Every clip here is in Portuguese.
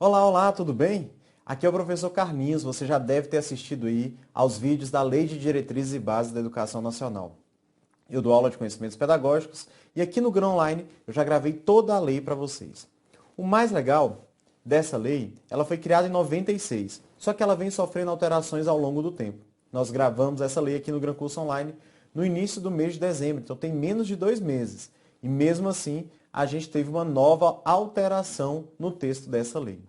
Olá, olá, tudo bem? Aqui é o professor Carlinhos, você já deve ter assistido aí aos vídeos da Lei de Diretrizes e Bases da Educação Nacional. Eu dou aula de conhecimentos pedagógicos e aqui no Grão Online eu já gravei toda a lei para vocês. O mais legal dessa lei, ela foi criada em 96, só que ela vem sofrendo alterações ao longo do tempo. Nós gravamos essa lei aqui no Gran Curso Online no início do mês de dezembro, então tem menos de 2 meses. E mesmo assim, a gente teve uma nova alteração no texto dessa lei.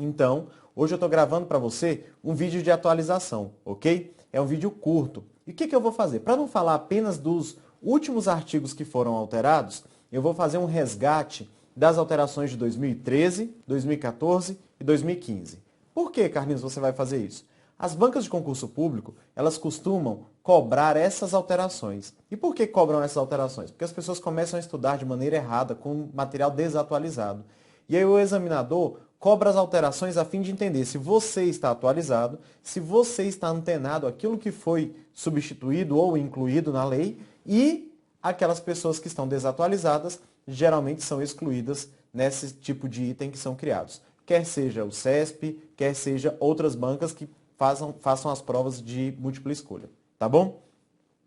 Então, hoje eu estou gravando para você um vídeo de atualização, ok? É um vídeo curto. E o que eu vou fazer? Para não falar apenas dos últimos artigos que foram alterados, eu vou fazer um resgate das alterações de 2013, 2014 e 2015. Por que, Carlinhos, você vai fazer isso? As bancas de concurso público, elas costumam cobrar essas alterações. E por que cobram essas alterações? Porque as pessoas começam a estudar de maneira errada, com material desatualizado. E aí o examinador cobra as alterações a fim de entender se você está atualizado, se você está antenado àquilo que foi substituído ou incluído na lei e aquelas pessoas que estão desatualizadas geralmente são excluídas nesse tipo de item que são criados. Quer seja o CESP, quer seja outras bancas que façam as provas de múltipla escolha. Tá bom?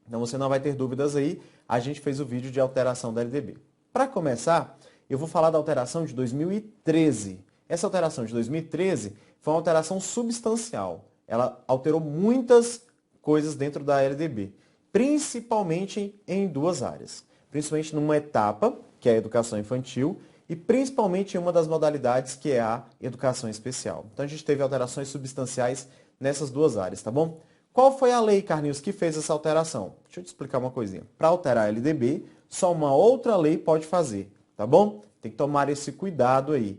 Então você não vai ter dúvidas aí. A gente fez o vídeo de alteração da LDB. Para começar, eu vou falar da alteração de 2013. Essa alteração de 2013 foi uma alteração substancial. Ela alterou muitas coisas dentro da LDB, principalmente em duas áreas. Principalmente numa etapa, que é a educação infantil, e principalmente em uma das modalidades, que é a educação especial. Então a gente teve alterações substanciais nessas duas áreas, tá bom? Qual foi a lei, Carlinhos, que fez essa alteração? Deixa eu te explicar uma coisinha. Para alterar a LDB, só uma outra lei pode fazer, tá bom? Tem que tomar esse cuidado aí.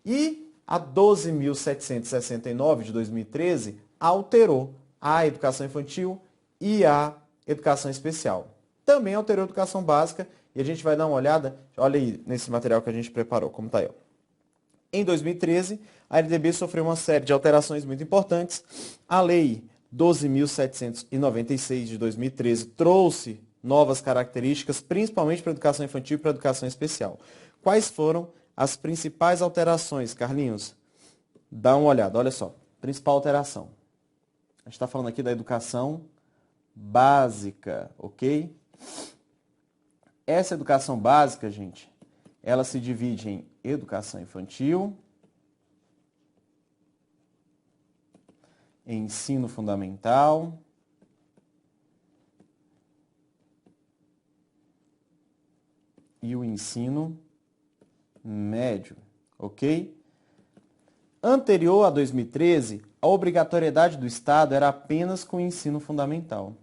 E a 12.769 de 2013 alterou a educação infantil e a educação especial. Também alterou a educação básica e a gente vai dar uma olhada, olha aí nesse material que a gente preparou, como está aí. Ó. Em 2013, a LDB sofreu uma série de alterações muito importantes. A Lei 12.796 de 2013 trouxe novas características, principalmente para a educação infantil e para a educação especial. Quais foram as principais alterações, Carlinhos? Dá uma olhada, olha só. Principal alteração. A gente está falando aqui da educação básica, ok? Essa educação básica, gente, ela se divide em educação infantil, ensino fundamental, e o ensino médio, ok? Anterior a 2013, a obrigatoriedade do Estado era apenas com o ensino fundamental.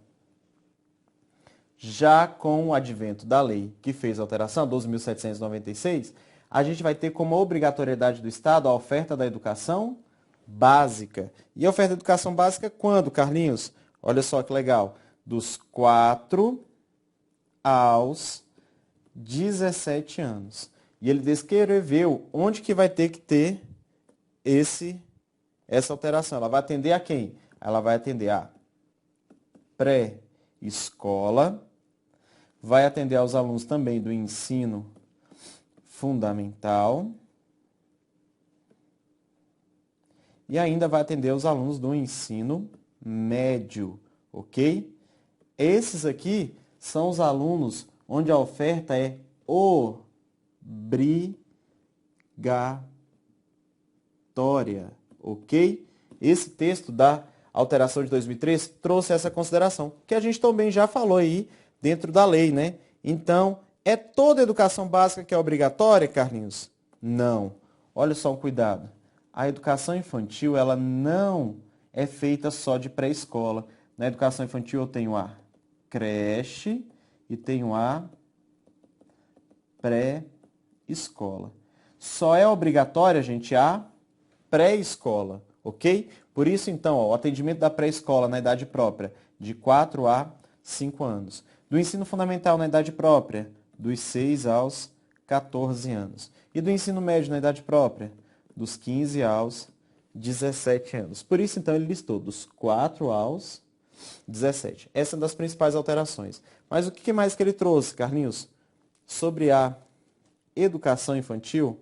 Já com o advento da lei que fez a alteração, 12.796, a gente vai ter como obrigatoriedade do Estado a oferta da educação básica. E a oferta da educação básica quando, Carlinhos? Olha só que legal. Dos 4 aos 17 anos. E ele descreveu onde que vai ter que ter essa alteração. Ela vai atender a quem? Ela vai atender a pré-escola, vai atender aos alunos também do ensino fundamental e ainda vai atender aos alunos do ensino médio, ok? Esses aqui são os alunos onde a oferta é obrigatória, ok? Esse texto da alteração de 2003 trouxe essa consideração, que a gente também já falou aí dentro da lei, né? Então, é toda a educação básica que é obrigatória, Carlinhos? Não. Olha só o cuidado. A educação infantil, ela não é feita só de pré-escola. Na educação infantil eu tenho a creche e tenho a pré-escola. Só é obrigatória, gente, a pré-escola, ok? Por isso, então, ó, o atendimento da pré-escola na idade própria, de 4 a 5 anos. Do ensino fundamental na idade própria, dos 6 aos 14 anos. E do ensino médio na idade própria, dos 15 aos 17 anos. Por isso, então, ele listou dos 4 aos 17. Essa é uma das principais alterações. Mas o que mais que ele trouxe, Carlinhos? Sobre a educação infantil,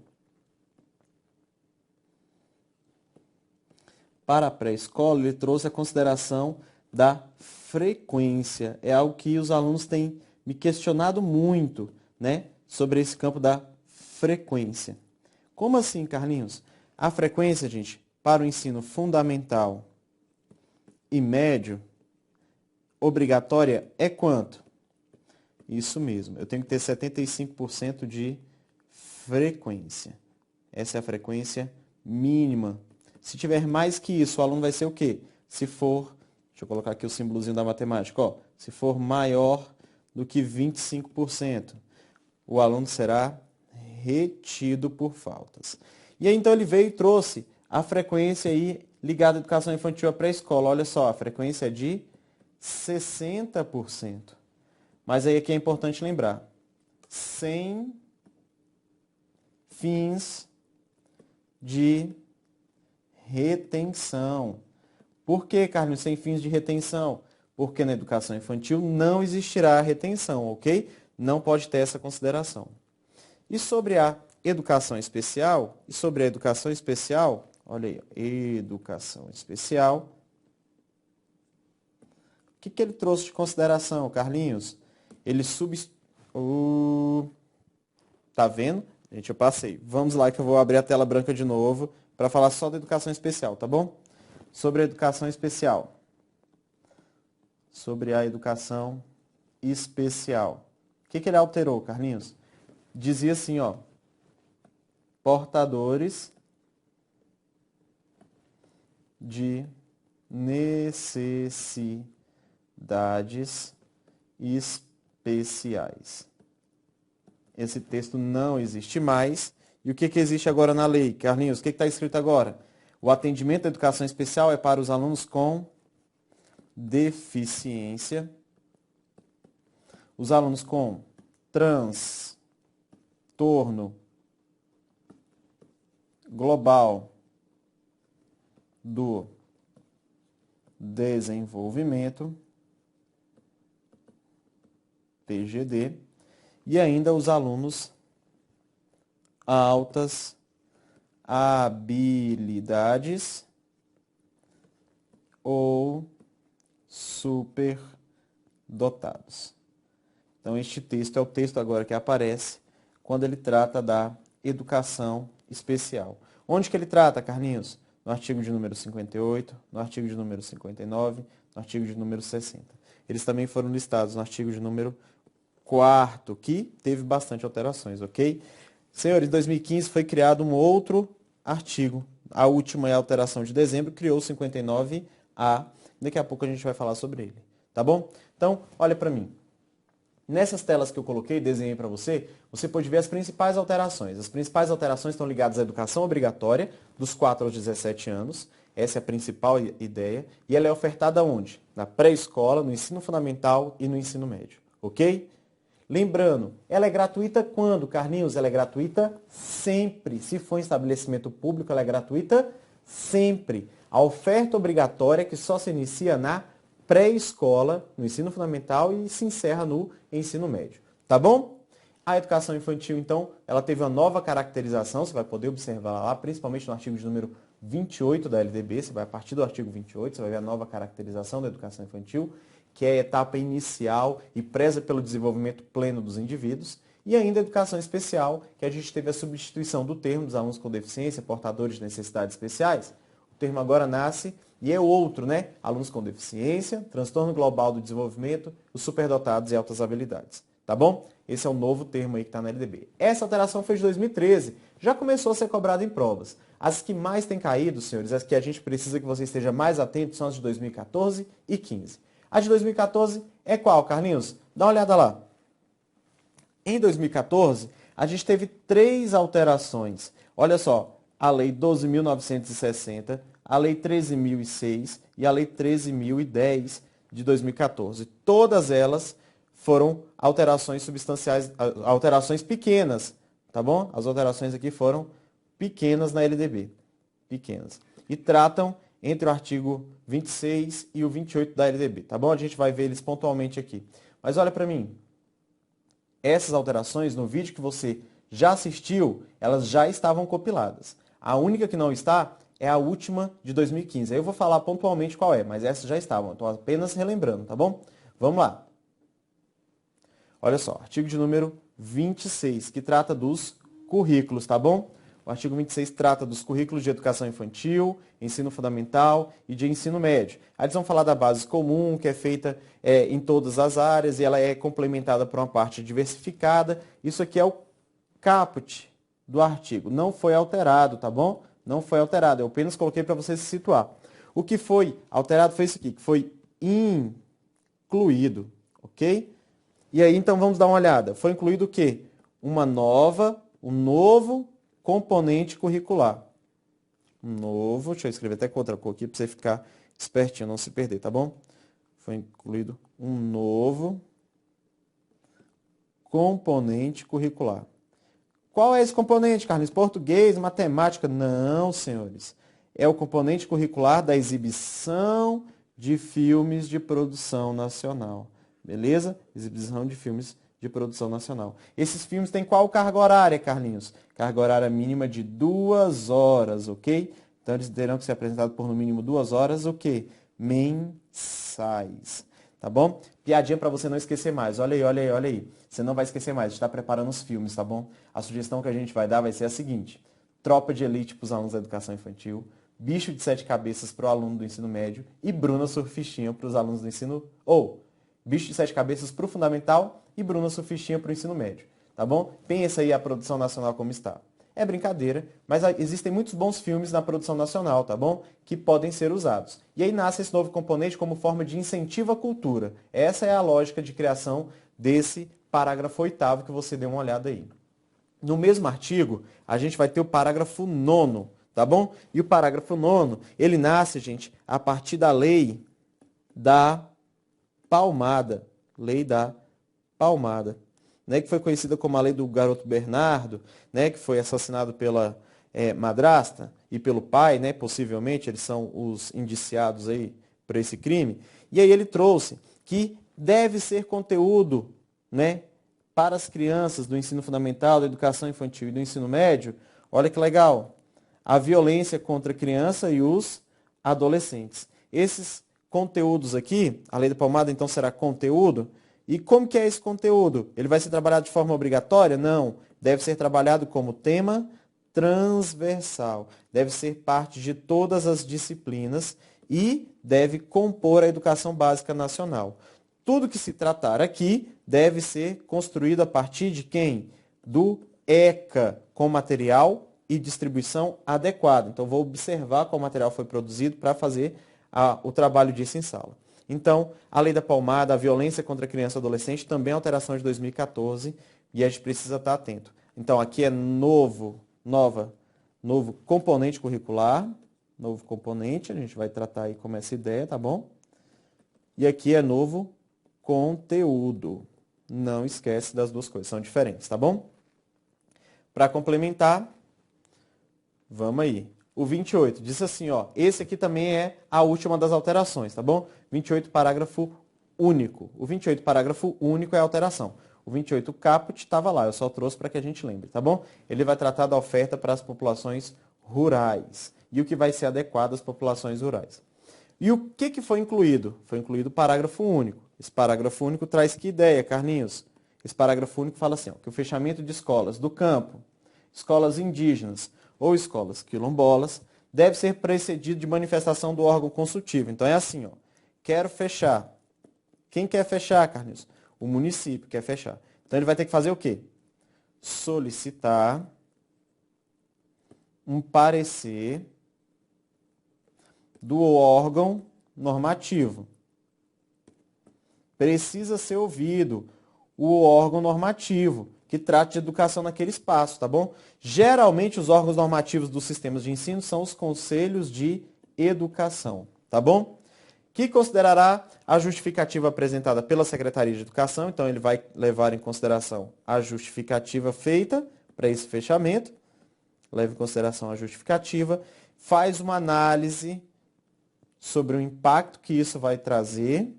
para a pré-escola, ele trouxe a consideração da frequência. É algo que os alunos têm me questionado muito, né, sobre esse campo da frequência. Como assim, Carlinhos? A frequência, gente, para o ensino fundamental e médio, obrigatória, é quanto? Isso mesmo, eu tenho que ter 75% de frequência. Essa é a frequência mínima. Se tiver mais que isso, o aluno vai ser o quê? Se for, deixa eu colocar aqui o símbolozinho da matemática, ó, se for maior do que 25%, o aluno será retido por faltas. E aí, então, ele veio e trouxe a frequência aí ligada à educação infantil à pré-escola. Olha só, a frequência é de 60%. Mas aí aqui é importante lembrar, sem fins de retenção. Por que, Carlos, sem fins de retenção? Porque na educação infantil não existirá retenção, ok? Não pode ter essa consideração. E sobre a educação especial? Olha aí, educação especial. O que ele trouxe de consideração, Carlinhos? Ele Tá vendo? Gente, eu passei. Vamos lá que eu vou abrir a tela branca de novo para falar só da educação especial, tá bom? Sobre a educação especial. Sobre a educação especial. O que ele alterou, Carlinhos? Dizia assim, ó. Portadores de necessidades especiais. Esse texto não existe mais. E o que existe agora na lei? Carlinhos, o que está escrito agora? O atendimento à educação especial é para os alunos com deficiência, os alunos com transtorno global do desenvolvimento, TGD, e ainda os alunos altas habilidades ou superdotados. Então, este texto é o texto agora que aparece quando ele trata da educação especial. Onde que ele trata, Carlinhos? No artigo de número 58, no artigo de número 59, no artigo de número 60. Eles também foram listados no artigo de número 4º, que teve bastante alterações, ok? Senhores, em 2015 foi criado um outro artigo. A última é a alteração de dezembro, criou o 59A. Daqui a pouco a gente vai falar sobre ele, tá bom? Então, olha para mim. Nessas telas que eu coloquei, desenhei para você, você pode ver as principais alterações. As principais alterações estão ligadas à educação obrigatória, dos 4 aos 17 anos. Essa é a principal ideia. E ela é ofertada onde? Na pré-escola, no ensino fundamental e no ensino médio, ok? Lembrando, ela é gratuita quando, Carlinhos? Ela é gratuita sempre. Se for em estabelecimento público, ela é gratuita sempre. A oferta obrigatória que só se inicia na pré-escola, no ensino fundamental e se encerra no ensino médio. Tá bom? A educação infantil, então, ela teve uma nova caracterização, você vai poder observar lá, principalmente no artigo de número 28 da LDB, você vai a partir do artigo 28, você vai ver a nova caracterização da educação infantil, que é a etapa inicial e preza pelo desenvolvimento pleno dos indivíduos, e ainda a educação especial, que a gente teve a substituição do termo dos alunos com deficiência, portadores de necessidades especiais. O termo agora nasce e é outro, né? Alunos com deficiência, transtorno global do desenvolvimento, os superdotados e altas habilidades. Tá bom? Esse é o novo termo aí que está na LDB. Essa alteração foi de 2013, já começou a ser cobrada em provas. As que mais têm caído, senhores, as que a gente precisa que você esteja mais atento são as de 2014 e 15. A de 2014 é qual, Carlinhos? Dá uma olhada lá. Em 2014, a gente teve 3 alterações. Olha só, a Lei 12.960, a Lei 13.006 e a Lei 13.010 de 2014. Todas elas foram alterações substanciais, alterações pequenas, tá bom? As alterações aqui foram pequenas na LDB, pequenas. E tratam entre o artigo 26 e o 28 da LDB, tá bom? A gente vai ver eles pontualmente aqui. Mas olha para mim, essas alterações, no vídeo que você já assistiu, elas já estavam compiladas. A única que não está é a última de 2015. Aí eu vou falar pontualmente qual é, mas essas já estavam. Estou apenas relembrando, tá bom? Vamos lá. Olha só, artigo de número 26, que trata dos currículos, tá bom? O artigo 26 trata dos currículos de educação infantil, ensino fundamental e de ensino médio. Aí eles vão falar da base comum, que é feita em todas as áreas e ela é complementada por uma parte diversificada. Isso aqui é o caput do artigo. Não foi alterado, tá bom? Não foi alterado. Eu apenas coloquei para você se situar. O que foi alterado foi isso aqui, que foi incluído, ok? E aí, então, vamos dar uma olhada. Foi incluído o quê? Um novo componente curricular. Deixa eu escrever até com outra cor aqui para você ficar espertinho, não se perder, tá bom? Foi incluído um novo componente curricular. Qual é esse componente, Carlos? Português, matemática? Não, senhores. É o componente curricular da exibição de filmes de produção nacional. Beleza? Exibição de filmes de produção nacional. Esses filmes têm qual carga horária, Carlinhos? Carga horária mínima de 2 horas, ok? Então, eles terão que ser apresentados por no mínimo 2 horas, o quê? Mensais. Tá bom? Piadinha para você não esquecer mais. Olha aí, olha aí, olha aí. Você não vai esquecer mais. A gente está preparando os filmes, tá bom? A sugestão que a gente vai dar vai ser a seguinte. Tropa de Elite para os alunos da educação infantil. Bicho de 7 cabeças para o aluno do ensino médio. E Bruna Surfistinha para os alunos do ensino... Bicho de 7 cabeças para o fundamental e Bruna Surfistinha para o ensino médio. Tá bom? Pensa aí a produção nacional como está. É brincadeira, mas existem muitos bons filmes na produção nacional, tá bom? Que podem ser usados. E aí nasce esse novo componente como forma de incentivo à cultura. Essa é a lógica de criação desse parágrafo 8º que você deu uma olhada aí. No mesmo artigo, a gente vai ter o parágrafo 9º, tá bom? E o parágrafo 9º, ele nasce, gente, a partir da lei da Palmada. Lei da Palmada. Né, que foi conhecida como a lei do garoto Bernardo, né, que foi assassinado pela madrasta e pelo pai, né, possivelmente, eles são os indiciados aí por esse crime. E aí ele trouxe que deve ser conteúdo, né, para as crianças do ensino fundamental, da educação infantil e do ensino médio. Olha que legal, a violência contra a criança e os adolescentes. Esses conteúdos aqui, a lei da Palmada então será conteúdo. E como que é esse conteúdo? Ele vai ser trabalhado de forma obrigatória? Não. Deve ser trabalhado como tema transversal. Deve ser parte de todas as disciplinas e deve compor a educação básica nacional. Tudo que se tratar aqui deve ser construído a partir de quem? Do ECA, com material e distribuição adequada. Então, vou observar qual material foi produzido para fazer o trabalho disso em sala. Então, a lei da Palmada, a violência contra a criança e adolescente, também é alteração de 2014 e a gente precisa estar atento. Então, aqui é novo componente curricular, novo componente, a gente vai tratar aí como essa ideia, tá bom? E aqui é novo conteúdo. Não esquece das duas coisas, são diferentes, tá bom? Para complementar, vamos aí. O 28 diz assim, ó, esse aqui também é a última das alterações, tá bom? 28, parágrafo único. O 28, parágrafo único é a alteração. O 28, caput, estava lá, eu só trouxe para que a gente lembre, tá bom? Ele vai tratar da oferta para as populações rurais e o que vai ser adequado às populações rurais. E o que foi incluído? Foi incluído o parágrafo único. Esse parágrafo único traz que ideia, Carlinhos? Esse parágrafo único fala assim, ó, que o fechamento de escolas do campo, escolas indígenas ou escolas quilombolas deve ser precedido de manifestação do órgão consultivo. Então é assim, ó, quero fechar. Quem quer fechar, Carlinhos? O município quer fechar. Então ele vai ter que fazer o quê? Solicitar um parecer do órgão normativo. Precisa ser ouvido o órgão normativo que trata de educação naquele espaço, tá bom? Geralmente os órgãos normativos dos sistemas de ensino são os conselhos de educação, tá bom? Que considerará a justificativa apresentada pela Secretaria de Educação, então ele vai levar em consideração a justificativa feita para esse fechamento, leva em consideração a justificativa, faz uma análise sobre o impacto que isso vai trazer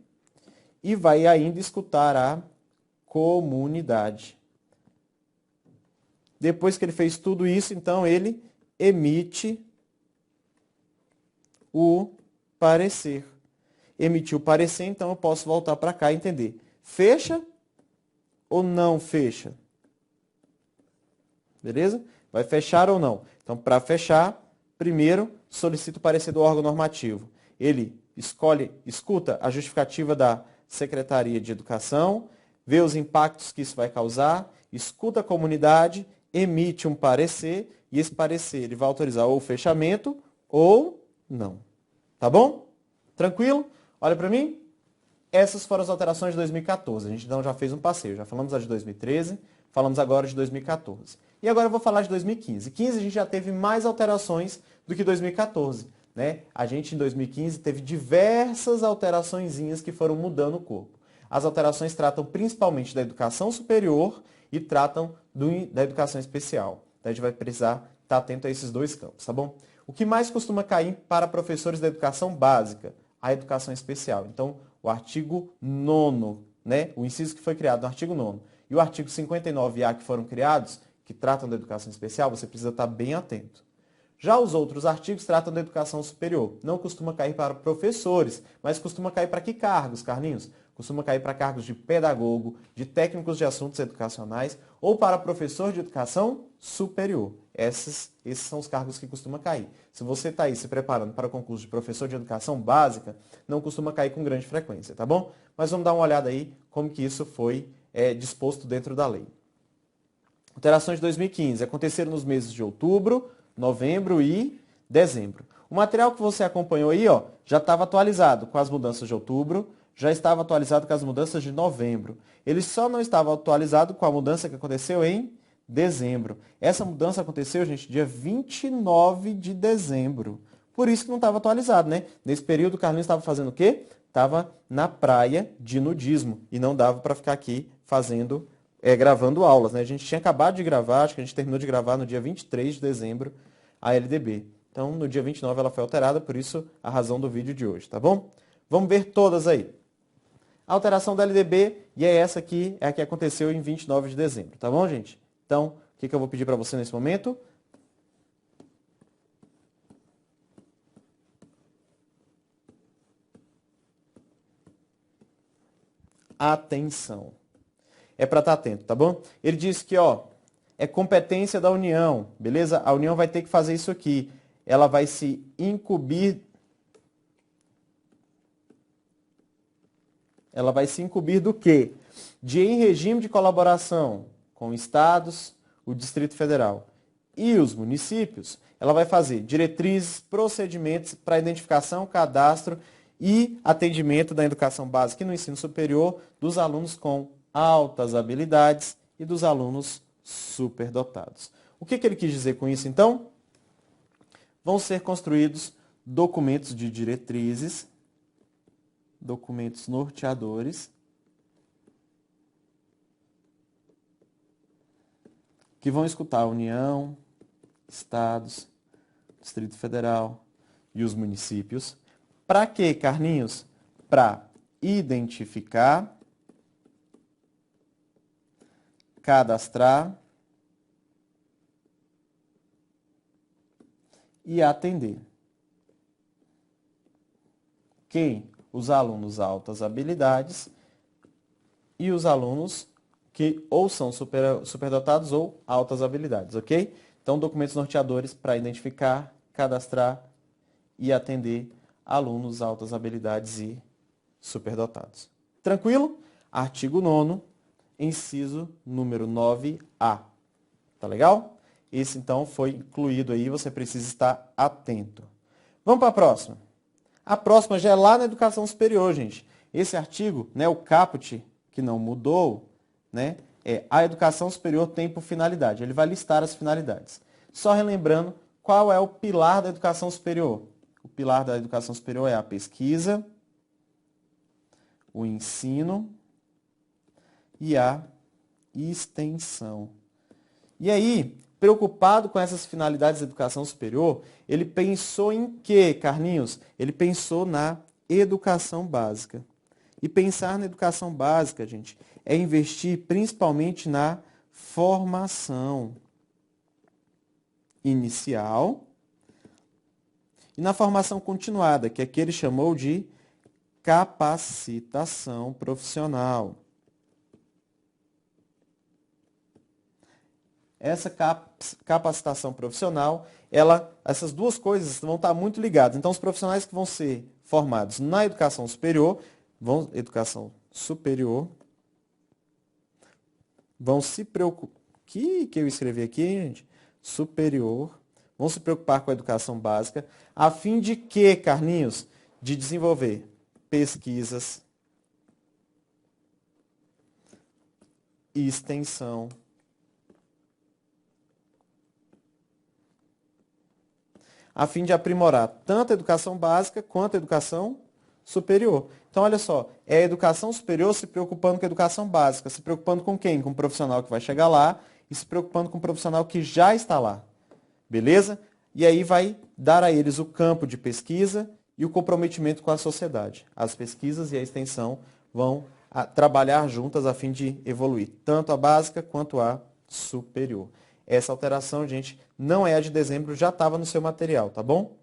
e vai ainda escutar a comunidade. Depois que ele fez tudo isso, então ele emite o parecer. Emitiu o parecer, então eu posso voltar para cá e entender. Fecha ou não fecha? Beleza? Vai fechar ou não? Então, para fechar, primeiro, solicita o parecer do órgão normativo. Ele escuta a justificativa da Secretaria de Educação, vê os impactos que isso vai causar, escuta a comunidade, emite um parecer, e esse parecer ele vai autorizar ou o fechamento ou não. Tá bom? Tranquilo? Olha para mim. Essas foram as alterações de 2014. A gente então já fez um passeio. Já falamos de 2013, falamos agora de 2014. E agora eu vou falar de 2015. 2015 a gente já teve mais alterações do que 2014. Né? A gente em 2015 teve diversas alteraçõezinhas que foram mudando o corpo. As alterações tratam principalmente da educação superior e tratam da educação especial. Então, a gente vai precisar estar atento a esses dois campos, tá bom? O que mais costuma cair para professores da educação básica? A educação especial. Então, o artigo 9º, né? O inciso que foi criado no artigo 9º e o artigo 59A que foram criados, que tratam da educação especial, você precisa estar bem atento. Já os outros artigos tratam da educação superior. Não costuma cair para professores, mas costuma cair para que cargos, Carlinhos? Costuma cair para cargos de pedagogo, de técnicos de assuntos educacionais ou para professor de educação superior. Esses são os cargos que costumam cair. Se você está aí se preparando para o concurso de professor de educação básica, não costuma cair com grande frequência, tá bom? Mas vamos dar uma olhada aí como que isso foi disposto dentro da lei. Alterações de 2015 aconteceram nos meses de outubro, novembro e dezembro. O material que você acompanhou aí, ó, já estava atualizado com as mudanças de outubro, já estava atualizado com as mudanças de novembro. Ele só não estava atualizado com a mudança que aconteceu em dezembro. Essa mudança aconteceu, gente, dia 29 de dezembro. Por isso que não estava atualizado, né? Nesse período, o Carlinhos estava fazendo o quê? Estava na praia de nudismo e não dava para ficar aqui gravando aulas, né? A gente tinha acabado de gravar, acho que a gente terminou de gravar no dia 23 de dezembro a LDB. Então, no dia 29 ela foi alterada, por isso a razão do vídeo de hoje, tá bom? Vamos ver todas aí. A alteração da LDB, e é essa aqui, é a que aconteceu em 29 de dezembro, tá bom, gente? Então, o que eu vou pedir para você nesse momento? Atenção. É para estar atento, tá bom? Ele disse que, ó, é competência da União, beleza? A União vai ter que fazer isso aqui. Ela vai se incumbir. Ela vai se incumbir do quê? De, em regime de colaboração com estados, o Distrito Federal e os municípios, ela vai fazer diretrizes, procedimentos para identificação, cadastro e atendimento da educação básica e no ensino superior dos alunos com altas habilidades e dos alunos superdotados. O que ele quis dizer com isso, então? Vão ser construídos documentos de diretrizes, documentos norteadores, que vão escutar a União, estados, Distrito Federal e os municípios. Para quê, Carlinhos? Para identificar, cadastrar e atender. Quem? Os alunos altas habilidades e os alunos que ou são superdotados ou altas habilidades, ok? Então, documentos norteadores para identificar, cadastrar e atender alunos altas habilidades e superdotados. Tranquilo? Artigo 9º, inciso número 9A. Tá legal? Esse, então, foi incluído aí, você precisa estar atento. Vamos para a próxima. A próxima já é lá na educação superior, gente. Esse artigo, né, o caput, que não mudou, né, é a educação superior tem por finalidade. Ele vai listar as finalidades. Só relembrando, qual é o pilar da educação superior? O pilar da educação superior é a pesquisa, o ensino e a extensão. E aí, preocupado com essas finalidades da educação superior, ele pensou em quê, Carlinhos? Ele pensou na educação básica. E pensar na educação básica, gente, é investir principalmente na formação inicial E na formação continuada, que aqui ele chamou de capacitação profissional. Essa capacitação profissional, essas duas coisas vão estar muito ligadas. Então, os profissionais que vão ser formados na educação superior, vão se preocupar. Que eu escrevi aqui, gente? Superior. Vão se preocupar com a educação básica, a fim de que, Carlinhos? De desenvolver pesquisas e extensão. A fim de aprimorar tanto a educação básica quanto a educação superior. Então, olha só, é a educação superior se preocupando com a educação básica. Se preocupando com quem? Com o profissional que vai chegar lá e se preocupando com o profissional que já está lá. Beleza? E aí vai dar a eles o campo de pesquisa e o comprometimento com a sociedade. As pesquisas e a extensão vão trabalhar juntas a fim de evoluir tanto a básica quanto a superior. Essa alteração, gente, não é a de dezembro, já estava no seu material, tá bom?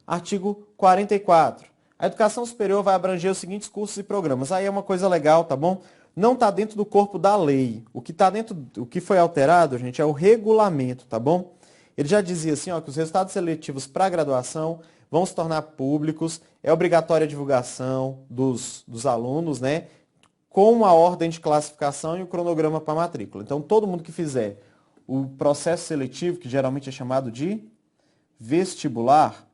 Artigo 44. A educação superior vai abranger os seguintes cursos e programas. Aí é uma coisa legal, tá bom? Não está dentro do corpo da lei. O que foi alterado, gente, é o regulamento, tá bom? Ele já dizia assim, ó, que os resultados seletivos para graduação vão se tornar públicos, é obrigatória a divulgação dos alunos, né? Com a ordem de classificação e o cronograma para matrícula. Então, todo mundo que fizer o processo seletivo, que geralmente é chamado de vestibular,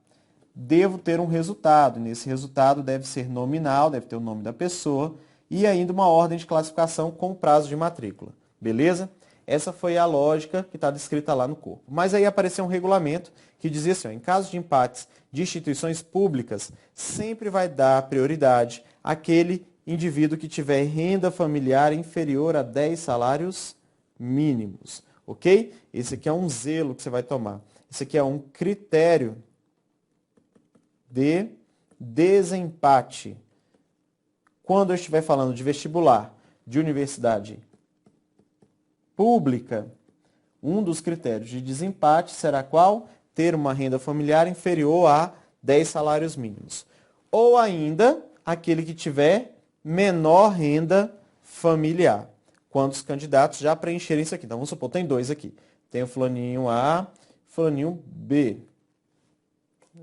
deve ter um resultado. Nesse resultado deve ser nominal, deve ter o nome da pessoa e ainda uma ordem de classificação com prazo de matrícula. Beleza? Essa foi a lógica que está descrita lá no corpo. Mas aí apareceu um regulamento que dizia assim, ó, em caso de empates de instituições públicas, sempre vai dar prioridade àquele indivíduo que tiver renda familiar inferior a 10 salários mínimos. Ok? Esse aqui é um zelo que você vai tomar. Esse aqui é um critério de desempate. Quando eu estiver falando de vestibular, de universidade pública, um dos critérios de desempate será qual? Ter uma renda familiar inferior a 10 salários mínimos. Ou ainda, aquele que tiver menor renda familiar. Quando os candidatos já preencherem isso aqui. Então, vamos supor, tem dois aqui. Tem o fulaninho A, fulaninho B.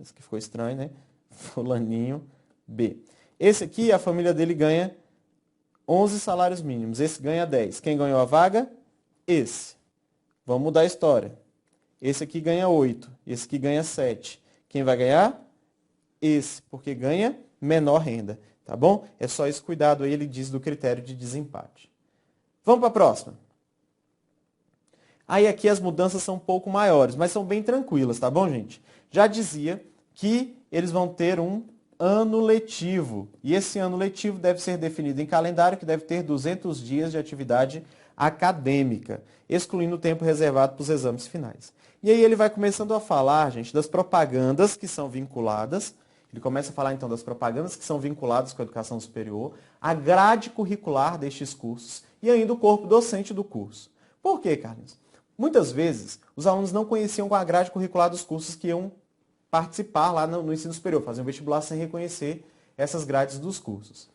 Isso aqui ficou estranho, né? Fulaninho B. Esse aqui, a família dele ganha 11 salários mínimos. Esse ganha 10. Quem ganhou a vaga? Esse. Vamos mudar a história. Esse aqui ganha 8. Esse aqui ganha 7. Quem vai ganhar? Esse, porque ganha menor renda. Tá bom? É só esse cuidado aí, ele diz do critério de desempate. Vamos para a próxima. Aí aqui as mudanças são um pouco maiores, mas são bem tranquilas, tá bom, gente? Já dizia que eles vão ter um ano letivo. E esse ano letivo deve ser definido em calendário, que deve ter 200 dias de atividade acadêmica, excluindo o tempo reservado para os exames finais. E aí ele vai começando a falar, gente, das propagandas que são vinculadas. Ele começa a falar, então, das propagandas que são vinculadas com a educação superior, a grade curricular destes cursos e ainda o corpo docente do curso. Por quê, Carlos? Muitas vezes, os alunos não conheciam a grade curricular dos cursos que iam participar lá no ensino superior, faziam vestibular sem reconhecer essas grades dos cursos.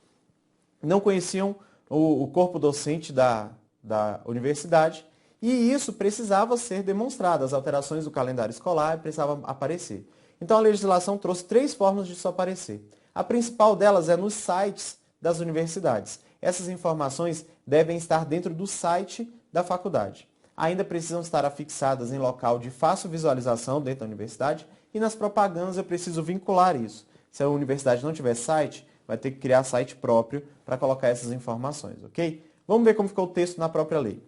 Não conheciam o corpo docente da universidade e isso precisava ser demonstrado. As alterações do calendário escolar precisavam aparecer. Então, a legislação trouxe 3 formas disso aparecer. A principal delas é nos sites das universidades. Essas informações devem estar dentro do site da faculdade. Ainda precisam estar afixadas em local de fácil visualização dentro da universidade e nas propagandas eu preciso vincular isso. Se a universidade não tiver site, vai ter que criar site próprio para colocar essas informações, ok? Vamos ver como ficou o texto na própria lei.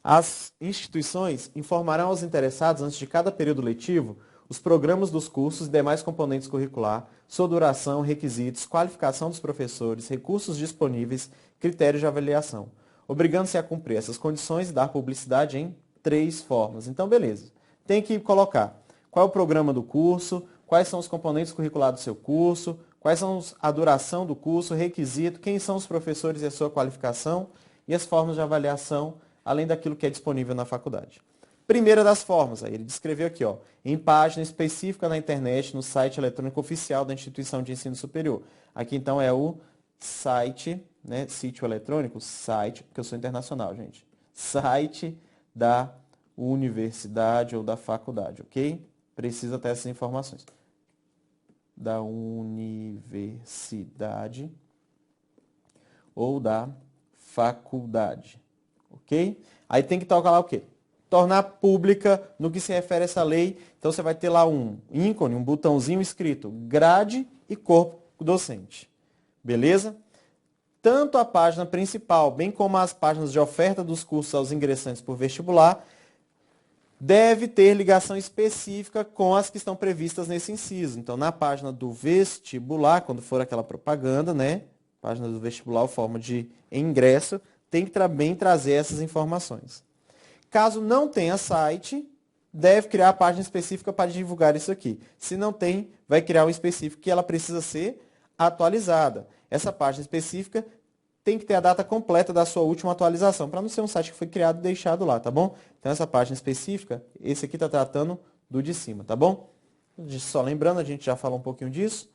As instituições informarão aos interessados, antes de cada período letivo, os programas dos cursos e demais componentes curricular, sua duração, requisitos, qualificação dos professores, recursos disponíveis, critérios de avaliação, obrigando-se a cumprir essas condições e dar publicidade em 3 formas. Então, beleza. Tem que colocar qual é o programa do curso, quais são os componentes curriculares do seu curso, quais são a duração do curso, requisito, quem são os professores e a sua qualificação e as formas de avaliação, além daquilo que é disponível na faculdade. Primeira das formas, aí ele descreveu aqui, ó, em página específica na internet, no site eletrônico oficial da instituição de ensino superior. Aqui então é o site, né, sítio eletrônico, site, porque eu sou internacional, gente. Site da universidade ou da faculdade, ok? Precisa ter essas informações. Da universidade ou da faculdade, ok? Aí tem que tocar lá o quê? Tornar pública no que se refere a essa lei. Então você vai ter lá um ícone, um botãozinho escrito grade e corpo docente. Beleza? Tanto a página principal, bem como as páginas de oferta dos cursos aos ingressantes por vestibular, deve ter ligação específica com as que estão previstas nesse inciso. Então, na página do vestibular, quando for aquela propaganda, né? Página do vestibular, forma de ingresso, tem que também trazer essas informações. Caso não tenha site, deve criar a página específica para divulgar isso aqui. Se não tem, vai criar um específico que ela precisa ser atualizada. Essa página específica tem que ter a data completa da sua última atualização, para não ser um site que foi criado e deixado lá, tá bom? Então, essa página específica, esse aqui está tratando do de cima, tá bom? Só lembrando, a gente já falou um pouquinho disso.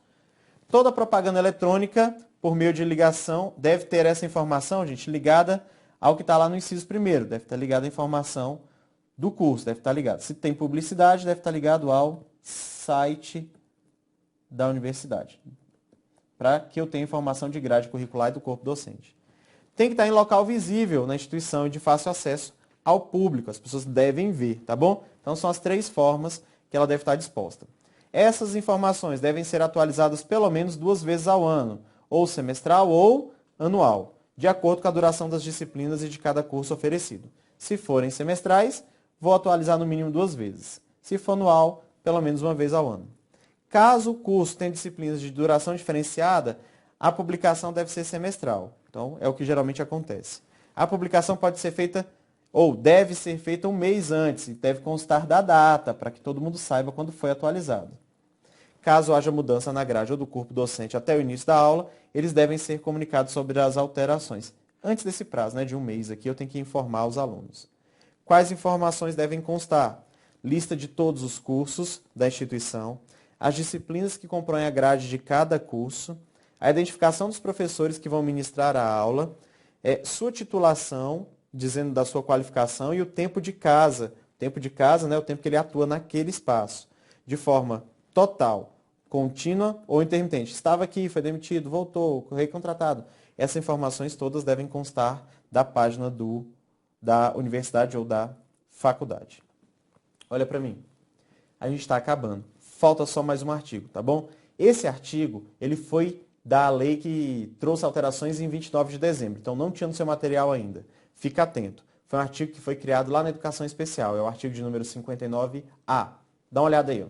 Toda propaganda eletrônica, por meio de ligação, deve ter essa informação, gente, ligada ao que está lá no inciso primeiro. Deve estar ligada a informação do curso, deve estar ligado. Se tem publicidade, deve estar ligado ao site da universidade, para que eu tenha informação de grade curricular e do corpo docente. Tem que estar em local visível na instituição e de fácil acesso ao público. As pessoas devem ver, tá bom? Então, são as 3 formas que ela deve estar disposta. Essas informações devem ser atualizadas pelo menos 2 vezes ao ano, ou semestral ou anual, de acordo com a duração das disciplinas e de cada curso oferecido. Se forem semestrais, vou atualizar no mínimo 2 vezes. Se for anual, pelo menos 1 vez ao ano. Caso o curso tenha disciplinas de duração diferenciada, a publicação deve ser semestral. Então, é o que geralmente acontece. A publicação pode ser feita, ou deve ser feita 1 mês antes, e deve constar da data, para que todo mundo saiba quando foi atualizado. Caso haja mudança na grade ou do corpo docente até o início da aula, eles devem ser comunicados sobre as alterações. Antes desse prazo, né, de 1 mês aqui, eu tenho que informar os alunos. Quais informações devem constar? Lista de todos os cursos da instituição, as disciplinas que compõem a grade de cada curso, a identificação dos professores que vão ministrar a aula, sua titulação, dizendo da sua qualificação, e o tempo de casa. O tempo de casa, né, é o tempo que ele atua naquele espaço, de forma total, contínua ou intermitente. Estava aqui, foi demitido, voltou, recontratado. Essas informações todas devem constar da página da universidade ou da faculdade. Olha para mim. A gente está acabando. Falta só mais um artigo, tá bom? Esse artigo, ele foi da lei que trouxe alterações em 29 de dezembro. Então, não tinha no seu material ainda. Fica atento. Foi um artigo que foi criado lá na Educação Especial. É o artigo de número 59A. Dá uma olhada aí, ó.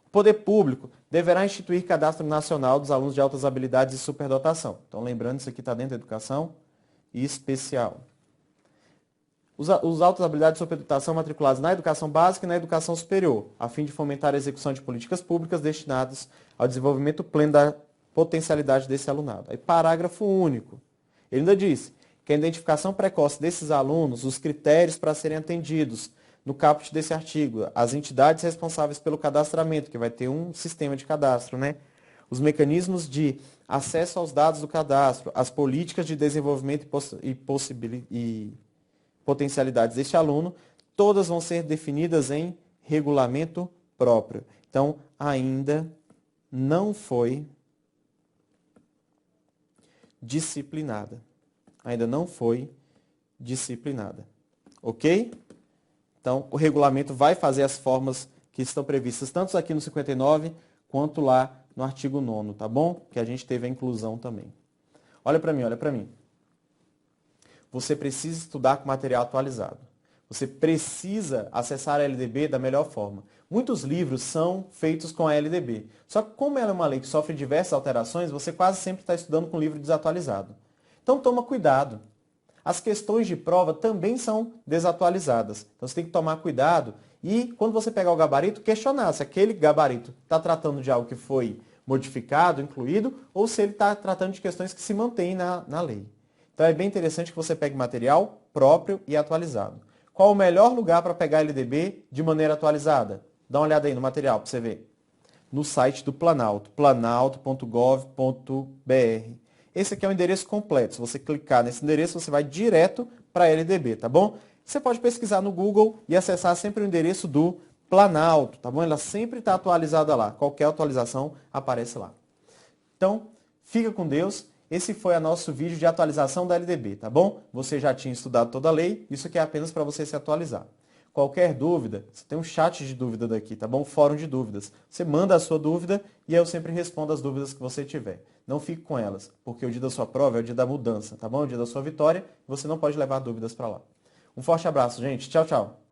O poder público deverá instituir cadastro nacional dos alunos de altas habilidades e superdotação. Então, lembrando, isso aqui está dentro da Educação Especial. Os altas habilidades de superdotação matriculados na educação básica e na educação superior, a fim de fomentar a execução de políticas públicas destinadas ao desenvolvimento pleno da potencialidade desse alunado. Aí, parágrafo único. Ele ainda disse que a identificação precoce desses alunos, os critérios para serem atendidos no caput desse artigo, as entidades responsáveis pelo cadastramento, que vai ter um sistema de cadastro, né? Os mecanismos de acesso aos dados do cadastro, as políticas de desenvolvimento e potencialidades deste aluno, todas vão ser definidas em regulamento próprio. Então, ainda não foi disciplinada. Ainda não foi disciplinada. Ok? Então, o regulamento vai fazer as formas que estão previstas, tanto aqui no 59, quanto lá no artigo 9º, tá bom? Que a gente teve a inclusão também. Olha para mim, olha para mim. Você precisa estudar com material atualizado. Você precisa acessar a LDB da melhor forma. Muitos livros são feitos com a LDB. Só que como ela é uma lei que sofre diversas alterações, você quase sempre está estudando com um livro desatualizado. Então toma cuidado. As questões de prova também são desatualizadas. Então você tem que tomar cuidado e, quando você pegar o gabarito, questionar se aquele gabarito está tratando de algo que foi modificado, incluído, ou se ele está tratando de questões que se mantêm na lei. Então é bem interessante que você pegue material próprio e atualizado. Qual o melhor lugar para pegar LDB de maneira atualizada? Dá uma olhada aí no material para você ver. No site do Planalto, planalto.gov.br. Esse aqui é o endereço completo. Se você clicar nesse endereço, você vai direto para a LDB, tá bom? Você pode pesquisar no Google e acessar sempre o endereço do Planalto, tá bom? Ela sempre está atualizada lá. Qualquer atualização aparece lá. Então, fica com Deus. Esse foi o nosso vídeo de atualização da LDB, tá bom? Você já tinha estudado toda a lei, isso aqui é apenas para você se atualizar. Qualquer dúvida, você tem um chat de dúvida daqui, tá bom? Um fórum de dúvidas. Você manda a sua dúvida e eu sempre respondo as dúvidas que você tiver. Não fique com elas, porque o dia da sua prova é o dia da mudança, tá bom? É o dia da sua vitória e você não pode levar dúvidas para lá. Um forte abraço, gente. Tchau, tchau.